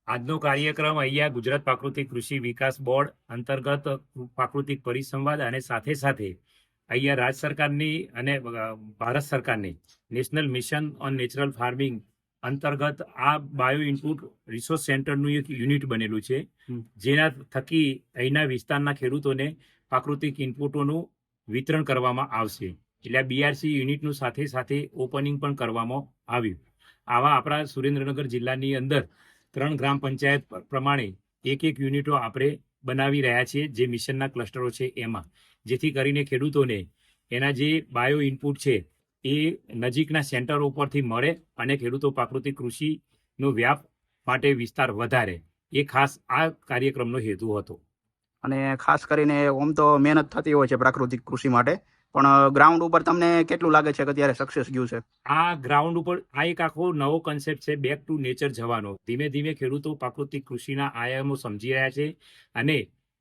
આજનો કાર્યક્રમ અહીંયા ગુજરાત પ્રાકૃતિક કૃષિ વિકાસ બોર્ડ અંતર્ગત પ્રાકૃતિક પરિસંવાદ અને સાથે સાથે અહીંયા રાજ્ય સરકારની અને ભારત સરકારની national mission on natural farming અંતર્ગત આ બાયો ઇનપુટ રિસોર્સ સેન્ટરનું એક યુનિટ બનેલું છે, જેના થકી અહીંના વિસ્તારના ખેડૂતોને પ્રાકૃતિક ઇનપુટોનું વિતરણ કરવામાં આવશે. એટલે BRC યુનિટનું સાથે સાથે ઓપનિંગ પણ કરવામાં આવ્યું. આવા આપણા સુરેન્દ્રનગર જિલ્લાની અંદર 3 ગ્રામ પંચાયત પ્રમાણે એક યુનિટો આપણે બનાવી રહ્યા છીએ, જે મિશનના ક્લસ્ટરો છે એમાં, જેથી કરીને ખેડૂતોને એના જે બાયો ઇનપુટ છે એ નજીકના સેન્ટરો ઉપરથી મળે અને ખેડૂતો પ્રાકૃતિક કૃષિનો વ્યાપ માટે વિસ્તાર વધારે. એ ખાસ આ કાર્યક્રમનો હેતુ હતો. અને ખાસ કરીને આમ તો મહેનત થતી હોય છે પ્રાકૃતિક કૃષિ માટે, પણ ગ્રાઉન્ડ ઉપર તમને કેટલું લાગે છે કે અત્યારે સક્સેસ ગયું છે? આ ગ્રાઉન્ડ ઉપર આ એક આખો નવો કન્સેપ્ટ છે, બેક ટુ નેચર જવાનો. ધીમે ધીમે ખેડૂતો પ્રાકૃતિક કૃષિના આયામો સમજી રહ્યા છે અને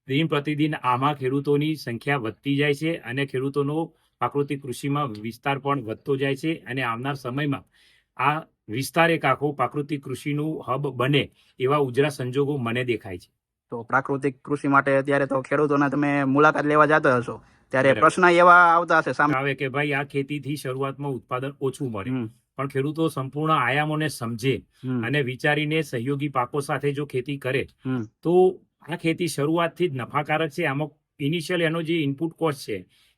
દિન પ્રતિદિન આમાં ખેડૂતોની સંખ્યા વધતી જાય છે અને ખેડૂતોનો પ્રાકૃતિક કૃષિમાં વિસ્તાર પણ વધતો જાય છે અને આવનાર સમયમાં આ વિસ્તાર એક આખો પ્રાકૃતિક કૃષિનું હબ બને એવા ઉજળા સંજોગો મને દેખાય છે. તો પ્રાકૃતિક કૃષિ માટે અત્યારે તો ખેડૂતોને તમે મુલાકાત લેવા જતા હશો ત્યારે બરાબર. પ્રશ્ન એવા આવતા હશે સામે આવે કે ભાઈ આ ખેતીથી શરૂઆતમાં ઉત્પાદન ઓછું મળે, પણ ખેડૂતો સંપૂર્ણ આયામોને સમજે અને વિચારીને સહયોગી પાકો સાથે જો ખેતી કરે તો આ ખેતી શરૂઆતથી જ નફાકારક છે. આમાં ઇનિશિયલ એનો જે ઇનપુટ કોસ્ટ છે,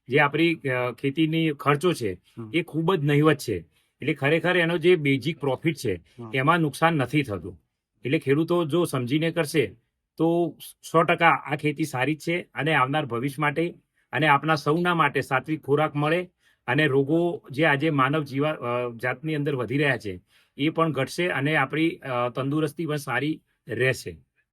જે આપણી ખેતીની ખર્ચો છે, એ ખૂબ જ નહિવત છે. એટલે ખરેખર એનો જે બેઝિક પ્રોફિટ છે એમાં નુકસાન નથી થતું. એટલે ખેડૂતો જો સમજીને કરશે તો 100% આ ખેતી સારી છે અને આવનાર ભવિષ્ય માટે અને આપણા સૌના માટે સાત્વિક ખોરાક મળે અને રોગો જે આજે માનવ જાતની અંદર વધી રહ્યા છે એ પણ ઘટશે અને આપણી તંદુરસ્તી પણ સારી રહેશે.